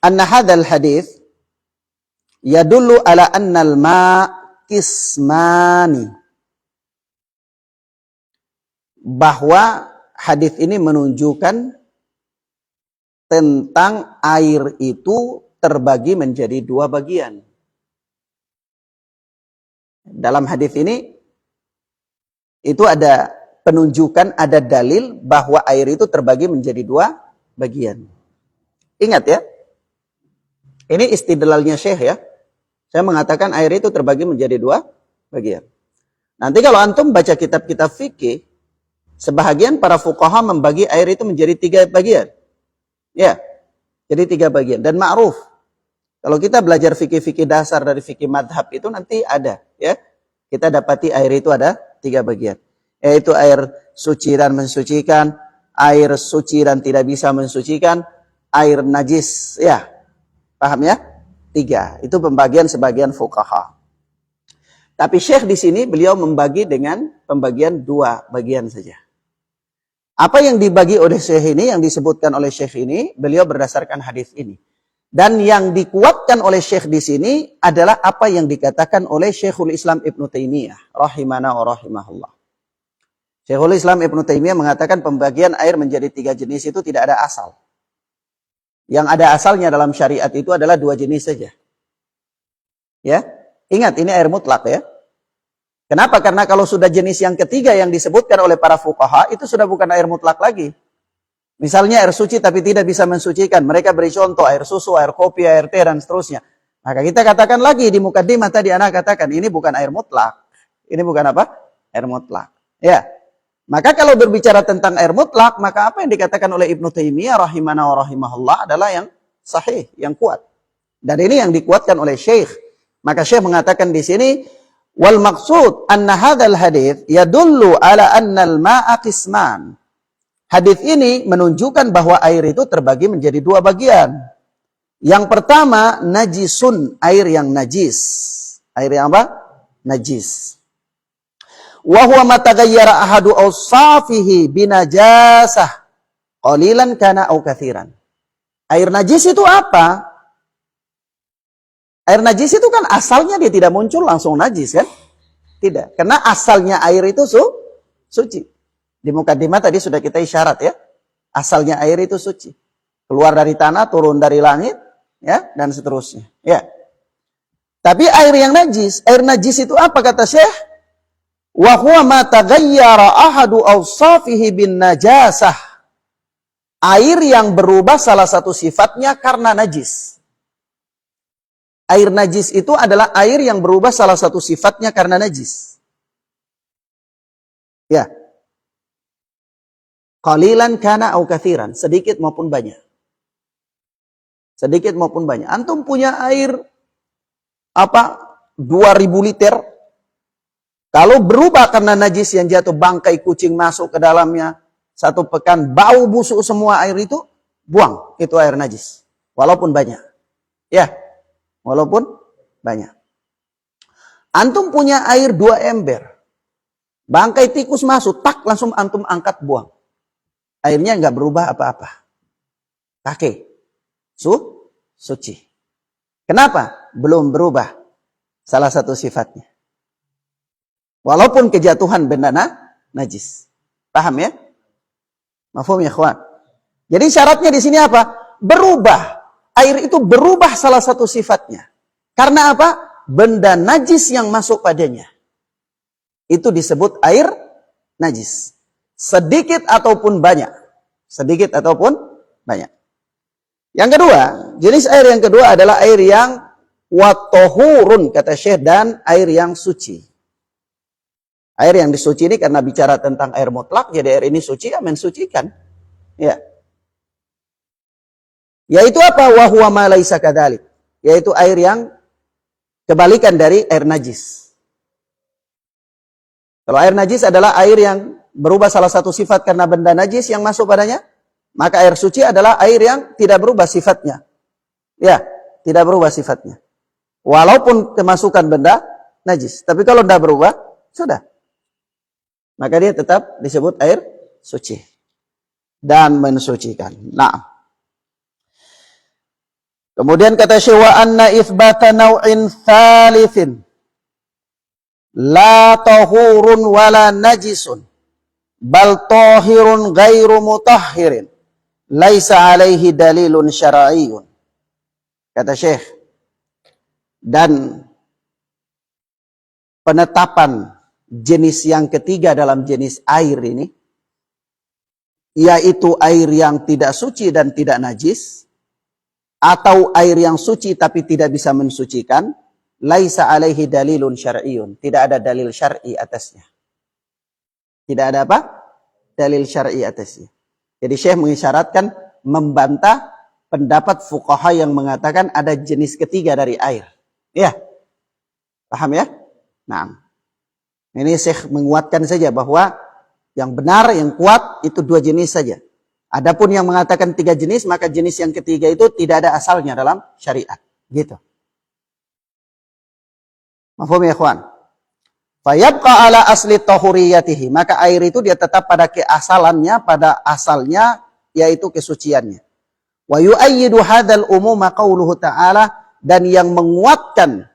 anna hadzal hadis yadullu ala annal ma' qismani, bahwa hadis ini menunjukkan tentang air itu terbagi menjadi 2 bagian. Dalam hadis ini itu ada penunjukan, ada dalil bahwa air itu terbagi menjadi 2 bagian. Ingat ya, ini istidlalnya Syekh ya. Saya mengatakan air itu terbagi menjadi 2 bagian. Nanti kalau antum baca kitab-kitab fikih, sebahagian para fuqaha membagi air itu menjadi 3 bagian. Ya, jadi 3 bagian. Dan ma'ruf, kalau kita belajar fikih-fikih dasar dari fikih madhab itu nanti ada ya. Kita dapati air itu ada 3 bagian. Yaitu air suci dan mensucikan, air suci dan tidak bisa mensucikan, air najis. Ya, paham ya? 3. Itu pembagian sebagian fuqaha. Tapi Syekh di sini beliau membagi dengan pembagian 2 bagian saja. Apa yang dibagi oleh Syekh ini, yang disebutkan oleh Syekh ini, beliau berdasarkan hadis ini. Dan yang dikuatkan oleh Syekh di sini adalah apa yang dikatakan oleh Syekhul Islam Ibnu Taimiyah rahimana wa rahimahullah. Syekhul Islam Ibnu Taimiyah mengatakan pembagian air menjadi 3 jenis itu tidak ada asal. Yang ada asalnya dalam syariat itu adalah 2 jenis saja. Ya, ingat ini air mutlak ya. Kenapa? Karena kalau sudah jenis yang ketiga yang disebutkan oleh para fuqaha itu sudah bukan air mutlak lagi. Misalnya air suci tapi tidak bisa mensucikan. Mereka beri contoh air susu, air kopi, air teh dan seterusnya. Maka kita katakan lagi di mukaddimah tadi anak katakan ini bukan air mutlak. Ini bukan apa? Air mutlak. Ya. Maka kalau berbicara tentang air mutlak, maka apa yang dikatakan oleh Ibnu Taimiyah rahimana wa rahimahullah adalah yang sahih, yang kuat. Dan ini yang dikuatkan oleh Syekh. Maka Syekh mengatakan di sini wal maqsud anna hadzal hadits yadullu ala anna al-ma'a qisman. Hadis ini menunjukkan bahwa air itu terbagi menjadi 2 bagian. Yang pertama, najisun, air yang najis. Air yang apa? Najis. Wa huwa ma taghayyara ahadu awsafihi binajasah qalilan kana aw katsiran. Air najis itu apa? Air najis itu kan asalnya dia tidak muncul langsung najis kan? Tidak. Karena asalnya air itu suci. Di mukaddimah tadi sudah kita isyarat ya. Asalnya air itu suci. Keluar dari tanah, turun dari langit, ya, dan seterusnya. Ya. Tapi air yang najis itu apa kata Syekh? Wa huwa ma taghayyara ahadu awsafihi bin najasah. Air yang berubah salah satu sifatnya karena najis. Air najis itu adalah air yang berubah salah satu sifatnya karena najis. Ya. Qalilan kana au katsiran, sedikit maupun banyak. Sedikit maupun banyak. Antum punya air 2000 liter. Kalau berubah karena najis yang jatuh, bangkai kucing masuk ke dalamnya, 1 pekan bau busuk semua air itu, buang itu air najis. Walaupun banyak. Ya. Walaupun banyak. Antum punya air 2 ember. Bangkai tikus masuk, tak langsung antum angkat buang. Airnya enggak berubah apa-apa. Pakai. Suci. Kenapa? Belum berubah salah satu sifatnya. Walaupun kejatuhan benda najis. Paham ya? Mafhum ya ikhwan? Jadi syaratnya di sini apa? Berubah. Air itu berubah salah satu sifatnya. Karena apa? Benda najis yang masuk padanya. Itu disebut air najis. Sedikit ataupun banyak. Sedikit ataupun banyak. Yang kedua, jenis air yang kedua adalah air yang watohurun, kata Syekh, dan air yang suci. Air yang disuci ini karena bicara tentang air mutlak, jadi air ini suci, ya mensucikan. Ya. Yaitu apa? Wahuwa ma laisa kadzalik. Yaitu air yang kebalikan dari air najis. Kalau air najis adalah air yang berubah salah satu sifat karena benda najis yang masuk padanya, maka air suci adalah air yang tidak berubah sifatnya. Ya, tidak berubah sifatnya. Walaupun kemasukan benda najis. Tapi kalau tidak berubah, sudah. Maka dia tetap disebut air suci. Dan mensucikan. Nah. Kemudian kata Syekh wa anna itsbata naw'in tsalitsin la tahurun wala najisun bal tahirun ghairu mutahhirin laisa alaihi dalilun syar'iyyun. Kata Syekh, dan penetapan jenis yang ketiga dalam jenis air ini, yaitu air yang tidak suci dan tidak najis, atau air yang suci tapi tidak bisa mensucikan, laisa alaihi dalilun syar'iyyun, tidak ada dalil syar'i atasnya. Tidak ada apa? Dalil syar'i atasnya. Jadi Syekh mengisyaratkan, membantah pendapat fuqaha yang mengatakan ada jenis ketiga dari air. Ya. Paham ya? Nah. Ini Syekh menguatkan saja bahwa yang benar, yang kuat itu dua jenis saja. Adapun yang mengatakan tiga jenis, maka jenis yang ketiga itu tidak ada asalnya dalam syariat. Gitu. Mafhum ya ikhwan? Fayabqa ala asli tahuriyatihi. Maka air itu dia tetap pada keasalannya, pada asalnya, yaitu kesuciannya. Wa yu'ayyidu hadzal umuma qauluhu ta'ala, dan yang menguatkan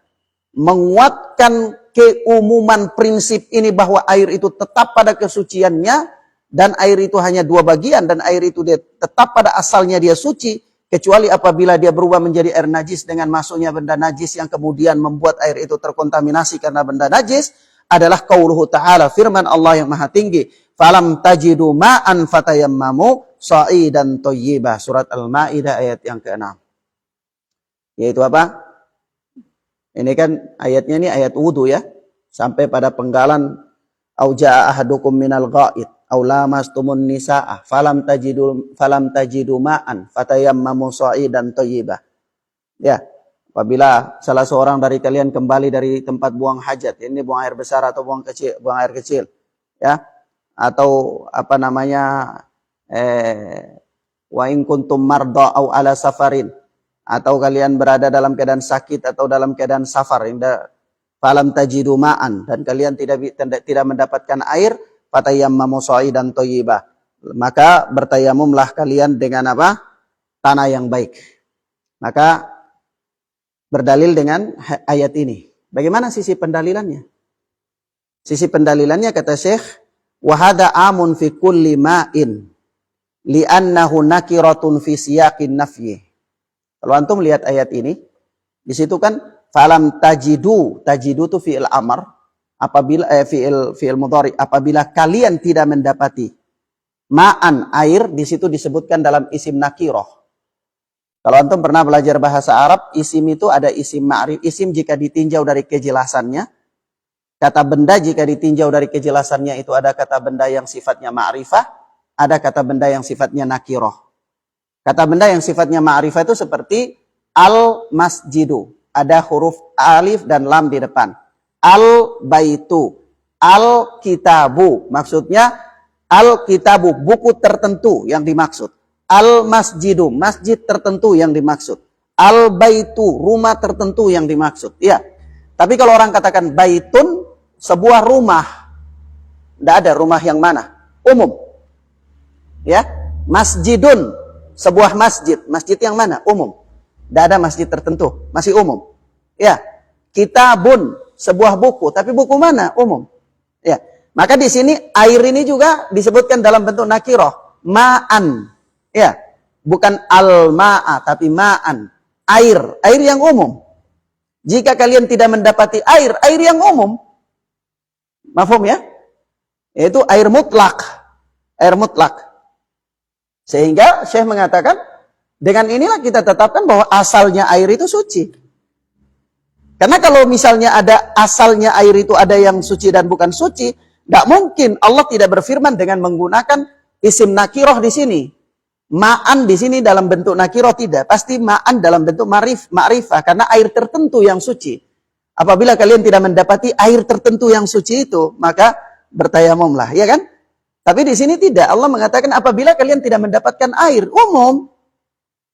keumuman prinsip ini bahwa air itu tetap pada kesuciannya, dan air itu hanya dua bagian, dan air itu dia tetap pada asalnya dia suci, kecuali apabila dia berubah menjadi air najis dengan masuknya benda najis yang kemudian membuat air itu terkontaminasi karena benda najis, adalah qauluhu ta'ala, firman Allah yang maha tinggi, falam tajidu ma'an fatayammamu sa'idan thayyibah, surat Al-Maidah ayat yang ke-6. Yaitu apa? Ini kan ayatnya ini ayat wudu ya, sampai pada penggalan au jaa ahadukum minal ghaid au lamastumun nisaa falam tajidu ma'an fatayammamu sa'idan thayyibah. Ya, apabila salah seorang dari kalian kembali dari tempat buang hajat, ini buang air besar atau buang air kecil, ya, atau apa namanya, wa in kuntum marda au ala safarin, atau kalian berada dalam keadaan sakit atau dalam keadaan safar, falam tajidu ma'an, dan kalian tidak mendapatkan air, fatayammamu sa'idan thayyibah, maka bertayamumlah kalian dengan apa? Tanah yang baik. Maka berdalil dengan ayat ini. Bagaimana sisi pendalilannya? Sisi pendalilannya kata Syekh, wa hadza amun fi kulli ma'in li'annahu nakiratun fi siyaqin nafyi. Kalau antum lihat ayat ini, di situ kan falam tajidu itu fi'il amr, apabila fi'il mudhari, apabila kalian tidak mendapati ma'an air, di situ disebutkan dalam isim nakirah. Kalau antum pernah belajar bahasa Arab, isim itu ada isim ma'rif, isim jika ditinjau dari kejelasannya, kata benda jika ditinjau dari kejelasannya itu ada kata benda yang sifatnya ma'rifah, ada kata benda yang sifatnya nakirah. Kata benda yang sifatnya ma'rifah itu seperti al-masjidu. Ada huruf alif dan lam di depan. Al-baitu. Al-kitabu. Maksudnya al-kitabu, buku tertentu yang dimaksud. Al-masjidu, masjid tertentu yang dimaksud. Al-baitu, rumah tertentu yang dimaksud. Ya. Tapi kalau orang katakan baitun, sebuah rumah. Tidak ada rumah yang mana. Umum. Ya. Masjidun, sebuah masjid. Masjid yang mana? Umum. Tidak ada masjid tertentu. Masih umum. Ya. Kitabun. Sebuah buku. Tapi buku mana? Umum. Ya. Maka di sini air ini juga disebutkan dalam bentuk nakirah. Ma'an. Ya. Bukan al-ma'a. Tapi ma'an. Air. Air yang umum. Jika kalian tidak mendapati air. Air yang umum. Mafhum ya? Yaitu air mutlak. Air mutlak. Sehingga Syekh mengatakan, dengan inilah kita tetapkan bahwa asalnya air itu suci. Karena kalau misalnya ada asalnya air itu ada yang suci dan bukan suci, tidak mungkin Allah tidak berfirman dengan menggunakan isim nakirah di sini. Ma'an di sini dalam bentuk nakirah tidak. Pasti ma'an dalam bentuk ma'rifah. Karena air tertentu yang suci. Apabila kalian tidak mendapati air tertentu yang suci itu, maka bertayamumlah. Ya kan? Tapi di sini tidak. Allah mengatakan apabila kalian tidak mendapatkan air umum.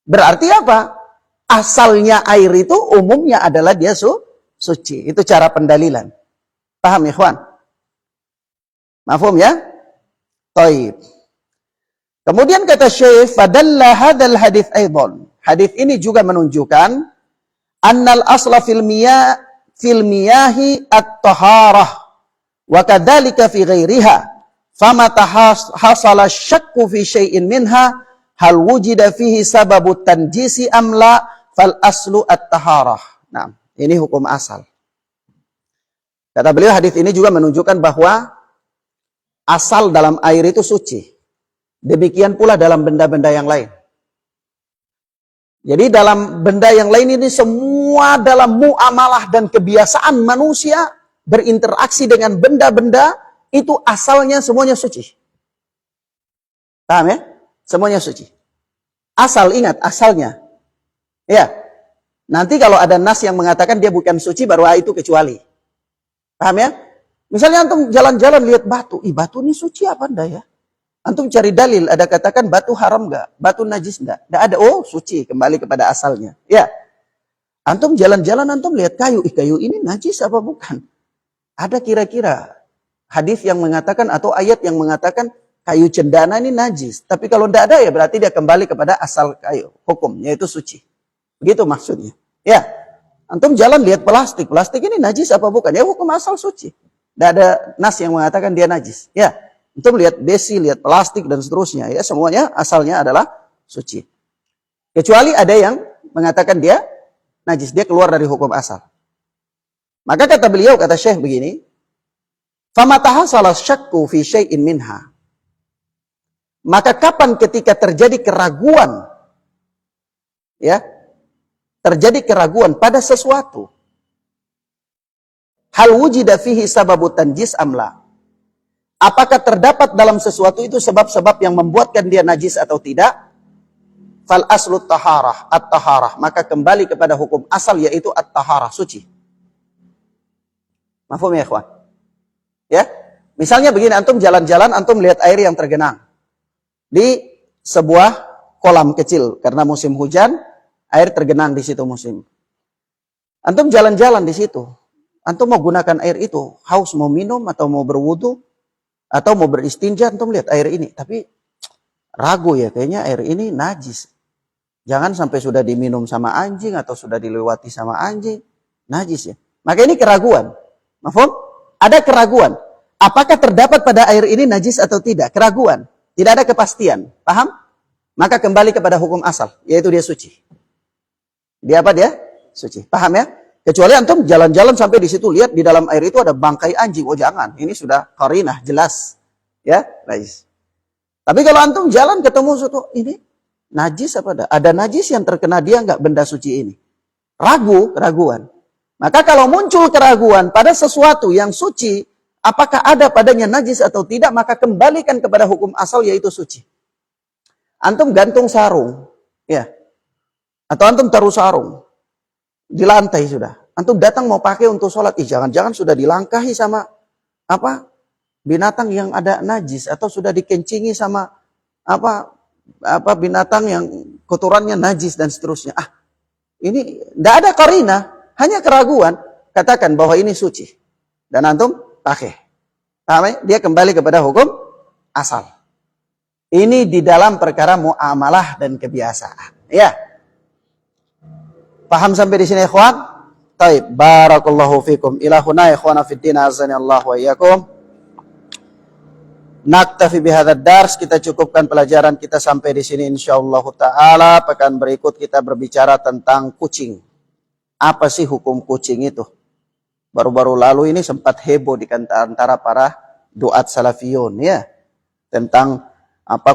Berarti apa? Asalnya air itu umumnya adalah dia suci. Itu cara pendalilan. Paham ikhwan? Mafhum ya? Taib. Kemudian kata Syekh, fadalla hadzal hadits aidan. Hadis ini juga menunjukkan annal asla fil miyahi at-taharah wa kadzalika fi ghairiha. Famata hasala syakku fi syai'in minha hal wujida fihi sababu tanjisi amla fal aslu at-taharah. Nah, ini hukum asal. Kata beliau, hadis ini juga menunjukkan bahwa asal dalam air itu suci. Demikian pula dalam benda-benda yang lain. Jadi dalam benda yang lain ini semua dalam muamalah dan kebiasaan manusia berinteraksi dengan benda-benda itu asalnya semuanya suci. Paham ya? Semuanya suci. Asal, ingat asalnya. Ya. Nanti kalau ada nas yang mengatakan dia bukan suci baru itu kecuali. Paham ya? Misalnya antum jalan-jalan lihat batu, batu ini suci apa enggak ya? Antum cari dalil, ada katakan batu haram enggak? Batu najis enggak? Enggak ada, oh suci, kembali kepada asalnya. Ya. Antum jalan-jalan, antum lihat kayu, kayu ini najis apa bukan? Ada kira-kira hadis yang mengatakan atau ayat yang mengatakan kayu cendana ini najis. Tapi kalau enggak ada ya berarti dia kembali kepada asal kayu, hukum, yaitu suci. Begitu maksudnya. Ya. Antum jalan lihat plastik, plastik ini najis apa bukan? Ya hukum asal suci. Enggak ada nas yang mengatakan dia najis. Ya. Antum lihat besi, lihat plastik dan seterusnya, ya semuanya asalnya adalah suci. Kecuali ada yang mengatakan dia najis, dia keluar dari hukum asal. Maka kata beliau, kata Syekh begini, "Famataha salah syakku fi syai'in minha." Maka kapan ketika terjadi keraguan, ya, terjadi keraguan pada sesuatu, hal wujida fihi sababu tanjis amla. Apakah terdapat dalam sesuatu itu sebab-sebab yang membuatkan dia najis atau tidak? Fal aslu taharah, at-taharah. Maka kembali kepada hukum asal yaitu at-taharah, suci. Mafhum ya ikhwan? Ya? Misalnya begini, antum jalan-jalan, antum lihat air yang tergenang di sebuah kolam kecil karena musim hujan, air tergenang di situ musim. Antum jalan-jalan di situ. Antum mau gunakan air itu, haus mau minum atau mau berwudu atau mau beristinja, antum lihat air ini, tapi ragu ya, kayaknya air ini najis. Jangan sampai sudah diminum sama anjing atau sudah dilewati sama anjing, najis ya. Maka ini keraguan. Mafhum? Ada keraguan. Apakah terdapat pada air ini najis atau tidak? Keraguan. Tidak ada kepastian. Paham? Maka kembali kepada hukum asal, yaitu dia suci. Dia apa dia? Suci. Paham ya? Kecuali antum jalan-jalan sampai di situ lihat di dalam air itu ada bangkai anjing. Oh jangan, ini sudah qarinah, jelas. Ya, najis. Tapi kalau antum jalan ketemu suatu ini najis apa ada? Ada najis yang terkena dia enggak benda suci ini. Keraguan. Maka kalau muncul keraguan pada sesuatu yang suci, apakah ada padanya najis atau tidak, maka kembalikan kepada hukum asal yaitu suci. Antum gantung sarung, ya. Atau antum taruh sarung di lantai sudah. Antum datang mau pakai untuk sholat. Jangan-jangan sudah dilangkahi sama apa binatang yang ada najis. Atau sudah dikencingi sama apa binatang yang kotorannya najis dan seterusnya. Ini tidak ada qarina, hanya keraguan. Katakan bahwa ini suci. Dan antum pakai. Paham ya? Dia kembali kepada hukum asal. Ini di dalam perkara muamalah dan kebiasaan. Ya. Paham sampai di sini ikhwan? Taib, barakallahu fikum. Ilahuna ikhwana fiddin azani Allah wa iyyakum. Naktafi bihadzal dars, kita cukupkan pelajaran kita sampai di sini insyaallah taala. Pekan berikut kita berbicara tentang kucing. Apa sih hukum kucing itu? Baru-baru lalu ini sempat heboh di antara para duat salafiyun ya. Tentang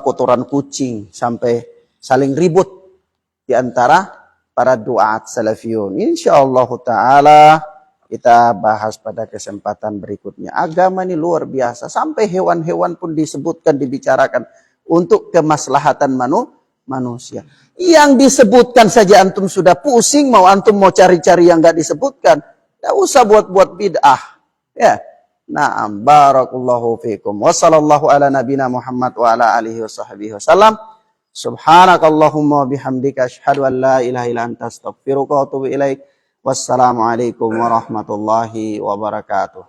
kotoran kucing sampai saling ribut di antara para duat salafiyun. Insyaallah taala kita bahas pada kesempatan berikutnya. Agama ini luar biasa. Sampai hewan-hewan pun disebutkan, dibicarakan untuk kemaslahatan manusia. Yang disebutkan saja antum sudah pusing, antum mau cari-cari yang enggak disebutkan. Enggak usah buat-buat bid'ah. Ya. Na'am, barakallahu fikum. Wassallallahu ala nabina Muhammad wa ala alihi washabihi wasallam. Subhanakallahumma bihamdika asyhadu an la ilaha illa anta astaghfiruka wa atubu ilaik. Wassalamualaikum warahmatullahi wabarakatuh.